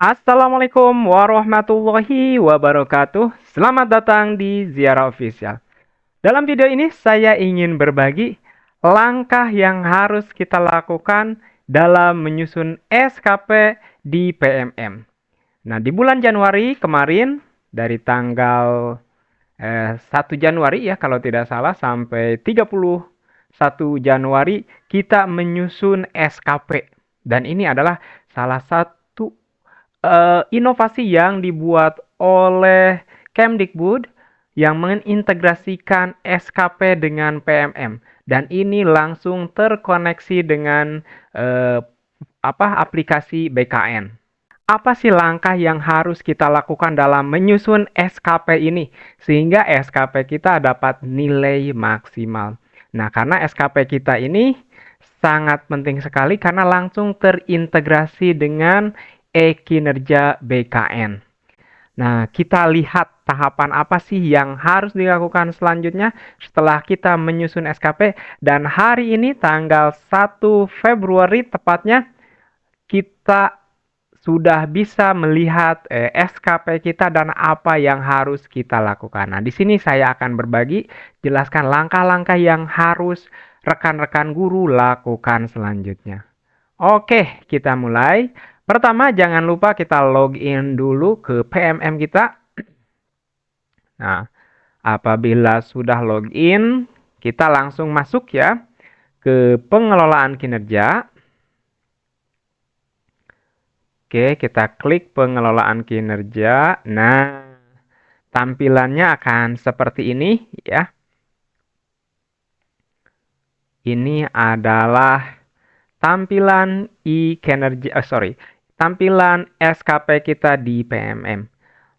Assalamualaikum warahmatullahi wabarakatuh. Selamat datang di Ziarah Official. Dalam video ini saya ingin berbagi langkah yang harus kita lakukan dalam menyusun SKP di PMM. Nah, di bulan Januari kemarin dari tanggal 1 Januari ya kalau tidak salah sampai 31 Januari kita menyusun SKP. Dan ini adalah salah satu inovasi yang dibuat oleh Kemdikbud yang mengintegrasikan SKP dengan PMM dan ini langsung terkoneksi dengan aplikasi BKN. Apa sih langkah yang harus kita lakukan dalam menyusun SKP ini sehingga SKP kita dapat nilai maksimal? Nah, karena SKP kita ini sangat penting sekali karena langsung terintegrasi dengan e-kinerja BKN. Nah, kita lihat tahapan apa sih yang harus dilakukan selanjutnya setelah kita menyusun SKP dan hari ini tanggal 1 Februari tepatnya kita sudah bisa melihat SKP kita dan apa yang harus kita lakukan. Nah, di sini saya akan berbagi, jelaskan langkah-langkah yang harus rekan-rekan guru lakukan selanjutnya. Oke, kita mulai. Pertama, jangan lupa kita login dulu ke PMM kita. Nah, apabila sudah login, kita langsung masuk ya ke pengelolaan kinerja. Oke, kita klik pengelolaan kinerja. Nah, tampilannya akan seperti ini ya. Ini adalah tampilan tampilan SKP kita di PMM.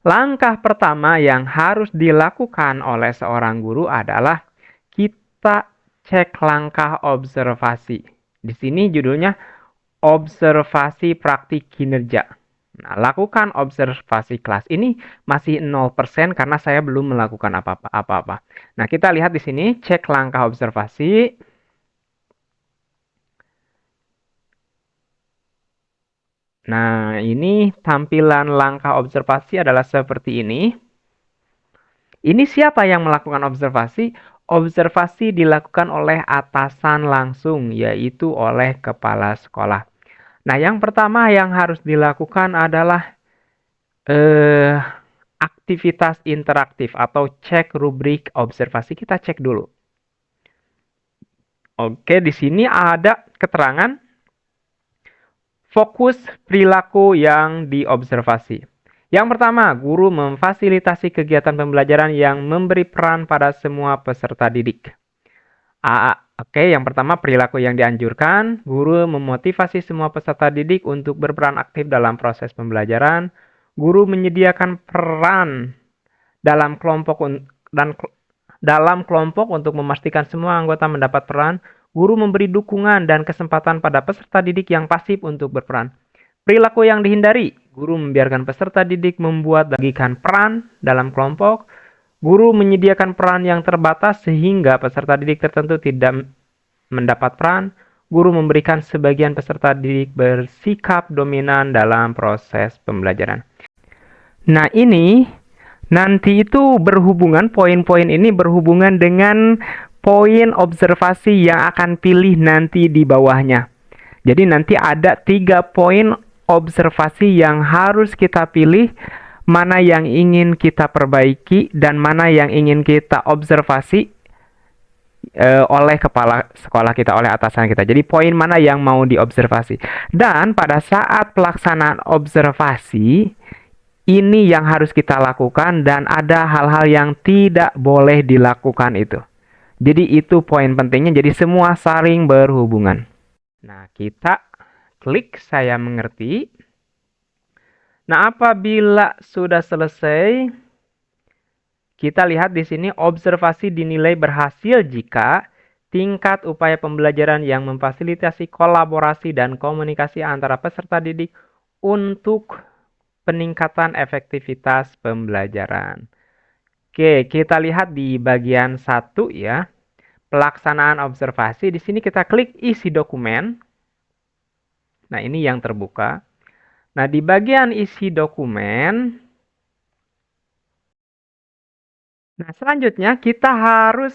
Langkah pertama yang harus dilakukan oleh seorang guru adalah kita cek langkah observasi. Di sini judulnya observasi praktik kinerja. Nah, lakukan observasi kelas. Ini masih 0% karena saya belum melakukan apa-apa. Nah, kita lihat di sini, cek langkah observasi. Nah, ini tampilan langkah observasi adalah seperti ini. Ini siapa yang melakukan observasi? Observasi dilakukan oleh atasan langsung, yaitu oleh kepala sekolah. Nah, yang pertama yang harus dilakukan adalah aktivitas interaktif atau cek rubrik observasi. Kita cek dulu. Oke, di sini ada keterangan fokus perilaku yang diobservasi. Yang pertama, guru memfasilitasi kegiatan pembelajaran yang memberi peran pada semua peserta didik. Oke, yang pertama perilaku yang dianjurkan, guru memotivasi semua peserta didik untuk berperan aktif dalam proses pembelajaran. Guru menyediakan peran dalam kelompok untuk memastikan semua anggota mendapat peran. Guru memberi dukungan dan kesempatan pada peserta didik yang pasif untuk berperan. Perilaku yang dihindari, guru membiarkan peserta didik membuat dan bagikan peran dalam kelompok. Guru menyediakan peran yang terbatas sehingga peserta didik tertentu tidak mendapat peran. Guru memberikan sebagian peserta didik bersikap dominan dalam proses pembelajaran. Nah, ini nanti itu berhubungan, poin-poin ini berhubungan dengan poin observasi yang akan pilih nanti di bawahnya. Jadi nanti ada 3 poin observasi yang harus kita pilih, mana yang ingin kita perbaiki dan mana yang ingin kita observasi oleh kepala sekolah kita, oleh atasan kita. Jadi poin mana yang mau diobservasi. Dan pada saat pelaksanaan observasi, ini yang harus kita lakukan dan ada hal-hal yang tidak boleh dilakukan itu. Jadi itu poin pentingnya, jadi semua saling berhubungan. Nah, kita klik saya mengerti. Nah, apabila sudah selesai, kita lihat di sini observasi dinilai berhasil jika tingkat upaya pembelajaran yang memfasilitasi kolaborasi dan komunikasi antara peserta didik untuk peningkatan efektivitas pembelajaran. Oke, kita lihat di bagian 1 ya. Pelaksanaan observasi. Di sini kita klik isi dokumen. Nah, ini yang terbuka. Nah, di bagian isi dokumen, nah selanjutnya kita harus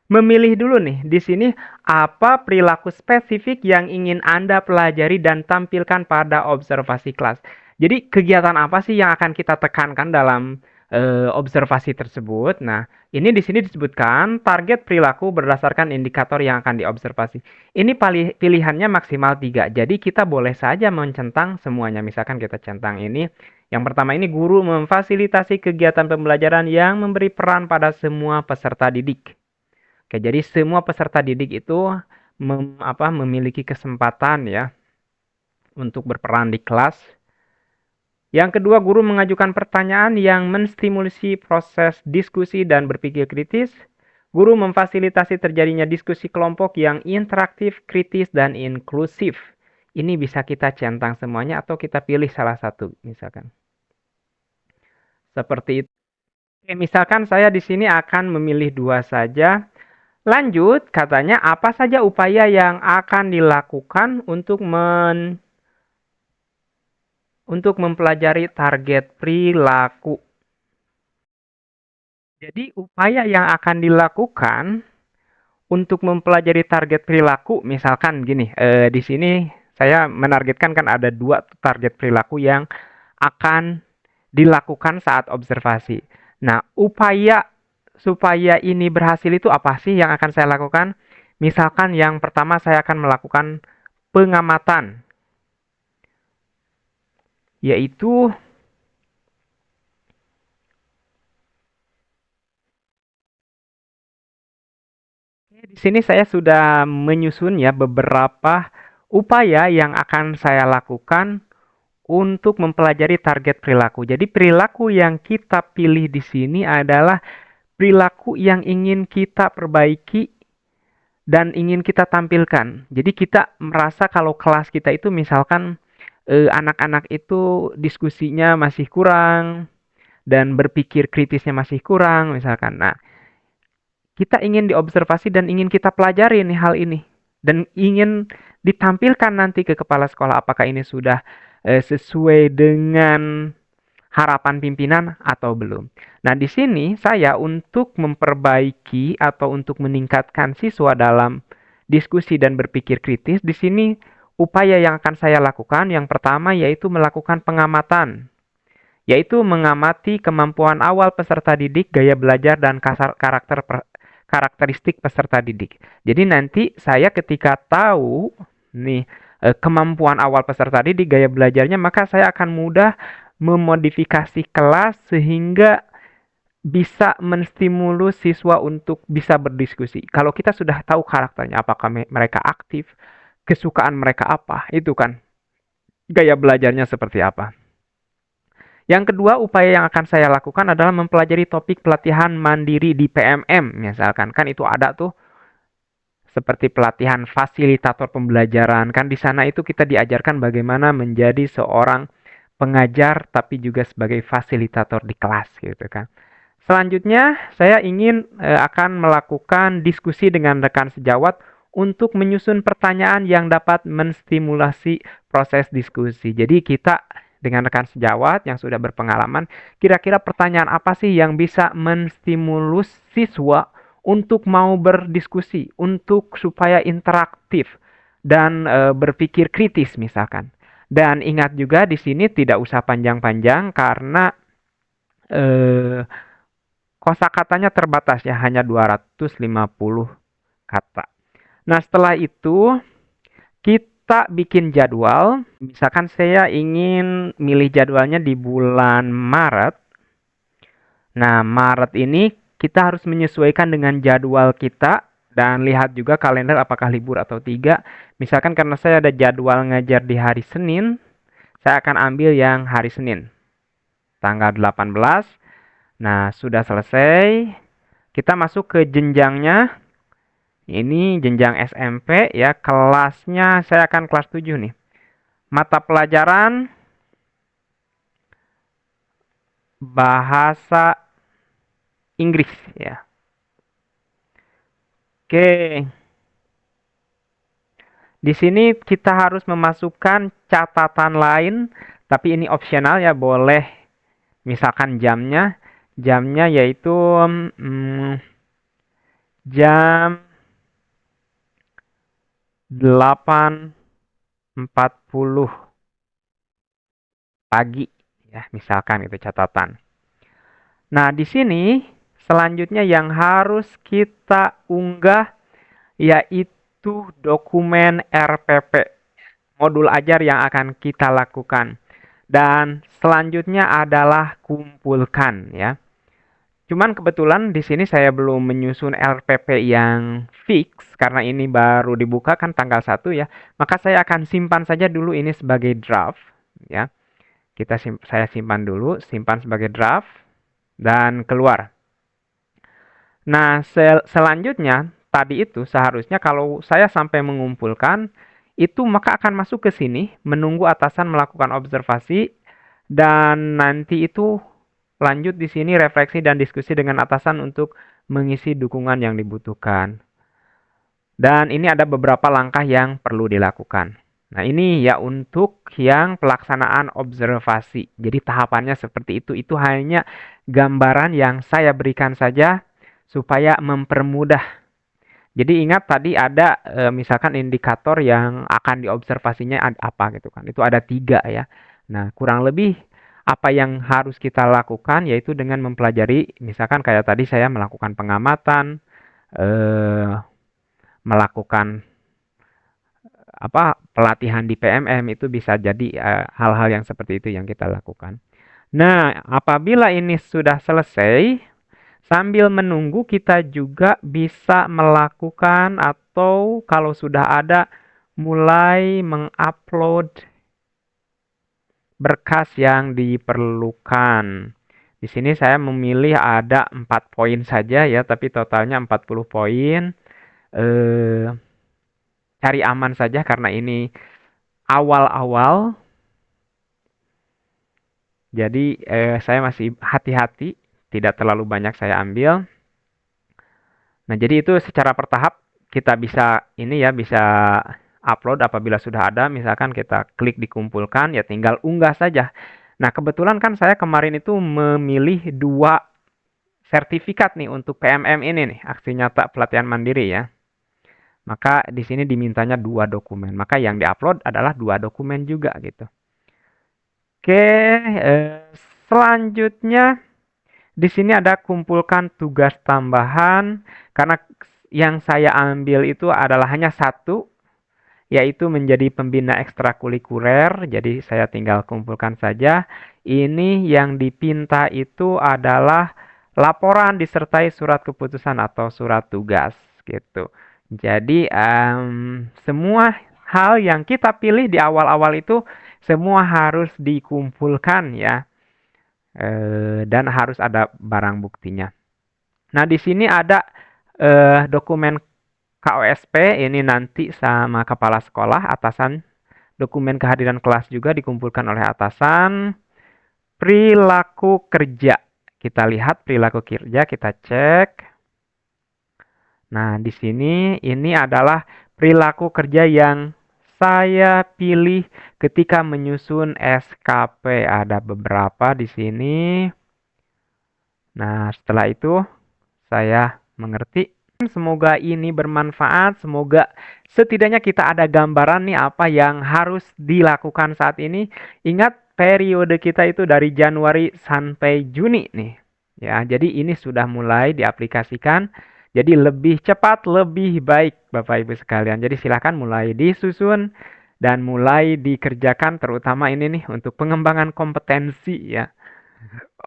memilih dulu nih, di sini apa perilaku spesifik yang ingin Anda pelajari dan tampilkan pada observasi kelas. Jadi kegiatan apa sih yang akan kita tekankan dalam observasi tersebut? Nah, ini di sini disebutkan target perilaku berdasarkan indikator yang akan diobservasi. Ini pilihannya maksimal 3. Jadi kita boleh saja mencentang semuanya. Misalkan kita centang ini. Yang pertama ini guru memfasilitasi kegiatan pembelajaran yang memberi peran pada semua peserta didik. Oke, jadi semua peserta didik itu memiliki kesempatan ya untuk berperan di kelas. Yang kedua, guru mengajukan pertanyaan yang menstimulasi proses diskusi dan berpikir kritis. Guru memfasilitasi terjadinya diskusi kelompok yang interaktif, kritis, dan inklusif. Ini bisa kita centang semuanya atau kita pilih salah satu misalkan. Seperti itu. Oke, misalkan saya di sini akan memilih 2 saja. Lanjut, katanya apa saja upaya yang akan dilakukan untuk mempelajari target perilaku. Jadi, upaya yang akan dilakukan untuk mempelajari target perilaku, misalkan gini, di sini saya menargetkan kan ada 2 target perilaku yang akan dilakukan saat observasi. Nah, upaya supaya ini berhasil itu apa sih yang akan saya lakukan? Misalkan yang pertama saya akan melakukan pengamatan, yaitu di sini saya sudah menyusun ya beberapa upaya yang akan saya lakukan untuk mempelajari target perilaku. Jadi perilaku yang kita pilih di sini adalah perilaku yang ingin kita perbaiki dan ingin kita tampilkan. Jadi kita merasa kalau kelas kita itu misalkan anak-anak itu diskusinya masih kurang dan berpikir kritisnya masih kurang misalkan. Nah, kita ingin diobservasi dan ingin kita pelajari nih hal ini dan ingin ditampilkan nanti ke kepala sekolah apakah ini sudah sesuai dengan harapan pimpinan atau belum. Nah, di sini saya untuk memperbaiki atau untuk meningkatkan siswa dalam diskusi dan berpikir kritis, di sini upaya yang akan saya lakukan yang pertama yaitu melakukan pengamatan, yaitu mengamati kemampuan awal peserta didik, gaya belajar dan karakteristik peserta didik. Jadi nanti saya ketika tahu nih kemampuan awal peserta didik, gaya belajarnya, maka saya akan mudah memodifikasi kelas sehingga bisa menstimulus siswa untuk bisa berdiskusi. Kalau kita sudah tahu karakternya, apakah mereka aktif, kesukaan mereka apa, itu kan gaya belajarnya seperti apa. Yang kedua, upaya yang akan saya lakukan adalah mempelajari topik pelatihan mandiri di PMM, misalkan. Kan itu ada tuh seperti pelatihan fasilitator pembelajaran. Kan di sana itu kita diajarkan bagaimana menjadi seorang pengajar tapi juga sebagai fasilitator di kelas gitu kan. Selanjutnya, saya ingin akan melakukan diskusi dengan rekan sejawat untuk menyusun pertanyaan yang dapat menstimulasi proses diskusi. Jadi kita dengan rekan sejawat yang sudah berpengalaman, kira-kira pertanyaan apa sih yang bisa menstimulus siswa untuk mau berdiskusi, untuk supaya interaktif dan berpikir kritis misalkan. Dan ingat juga di sini tidak usah panjang-panjang karena eh, kosakatanya terbatas ya, hanya 250 kata. Nah, setelah itu kita bikin jadwal. Misalkan saya ingin milih jadwalnya di bulan Maret. Nah, Maret ini kita harus menyesuaikan dengan jadwal kita dan lihat juga kalender apakah libur atau tidak. Misalkan karena saya ada jadwal ngajar di hari Senin, saya akan ambil yang hari Senin, tanggal 18. Nah, sudah selesai. Kita masuk ke jenjangnya. Ini jenjang SMP ya, kelasnya saya akan kelas 7 nih. Mata pelajaran bahasa Inggris ya. Oke. Di sini kita harus memasukkan catatan lain, tapi ini opsional ya, boleh misalkan jamnya. Jamnya yaitu jam 8.40 pagi ya, misalkan itu catatan. Nah, di sini selanjutnya yang harus kita unggah yaitu dokumen RPP, modul ajar yang akan kita lakukan. Dan selanjutnya adalah kumpulkan ya. Cuman kebetulan di sini saya belum menyusun RPP yang fix karena ini baru dibuka kan tanggal 1 ya. Maka saya akan simpan saja dulu ini sebagai draft ya. Saya simpan dulu, simpan sebagai draft dan keluar. Nah, selanjutnya tadi itu seharusnya kalau saya sampai mengumpulkan itu maka akan masuk ke sini menunggu atasan melakukan observasi dan nanti itu lanjut di sini refleksi dan diskusi dengan atasan untuk mengisi dukungan yang dibutuhkan. Dan ini ada beberapa langkah yang perlu dilakukan. Nah, ini ya untuk yang pelaksanaan observasi. Jadi tahapannya seperti itu. Itu hanya gambaran yang saya berikan saja supaya mempermudah. Jadi ingat tadi ada misalkan indikator yang akan diobservasinya apa gitu kan. Itu ada 3 ya. Nah, kurang lebih apa yang harus kita lakukan yaitu dengan mempelajari misalkan kayak tadi saya melakukan pengamatan, melakukan pelatihan di PMM itu bisa jadi hal-hal yang seperti itu yang kita lakukan. Nah, apabila ini sudah selesai, sambil menunggu kita juga bisa melakukan atau kalau sudah ada mulai mengupload berkas yang diperlukan. Di sini saya memilih ada 4 poin saja ya, tapi totalnya 40 poin. Cari aman saja karena ini awal-awal. Jadi saya masih hati-hati, tidak terlalu banyak saya ambil. Nah, jadi itu secara bertahap kita bisa ini ya, bisa upload apabila sudah ada, misalkan kita klik dikumpulkan, ya tinggal unggah saja. Nah, kebetulan kan saya kemarin itu memilih 2 sertifikat nih untuk PMM ini nih, aksi nyata pelatihan mandiri ya. Maka di sini dimintanya 2 dokumen. Maka yang diupload adalah 2 dokumen juga gitu. Oke, selanjutnya di sini ada kumpulkan tugas tambahan karena yang saya ambil itu adalah hanya 1 yaitu menjadi pembina ekstrakurikuler. Jadi saya tinggal kumpulkan saja. Ini yang dipinta itu adalah laporan disertai surat keputusan atau surat tugas gitu. Jadi semua hal yang kita pilih di awal-awal itu semua harus dikumpulkan ya. Dan harus ada barang buktinya. Nah, di sini ada dokumen KOSP ini nanti sama kepala sekolah, atasan. Dokumen kehadiran kelas juga dikumpulkan oleh atasan. Perilaku kerja. Kita lihat perilaku kerja, kita cek. Nah, di sini ini adalah perilaku kerja yang saya pilih ketika menyusun SKP. Ada beberapa di sini. Nah, setelah itu saya mengerti. Semoga ini bermanfaat. Semoga setidaknya kita ada gambaran nih apa yang harus dilakukan saat ini. Ingat periode kita itu dari Januari sampai Juni nih. Ya, jadi ini sudah mulai diaplikasikan. Jadi lebih cepat, lebih baik Bapak Ibu sekalian. Jadi silakan mulai disusun dan mulai dikerjakan terutama ini nih untuk pengembangan kompetensi ya.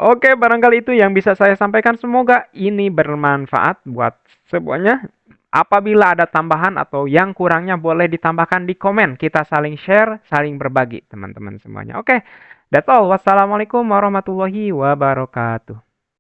Oke, barangkali itu yang bisa saya sampaikan. Semoga ini bermanfaat buat semuanya. Apabila ada tambahan atau yang kurangnya boleh ditambahkan di komen. Kita saling share, saling berbagi teman-teman semuanya. Oke, that's all. Wassalamualaikum warahmatullahi wabarakatuh.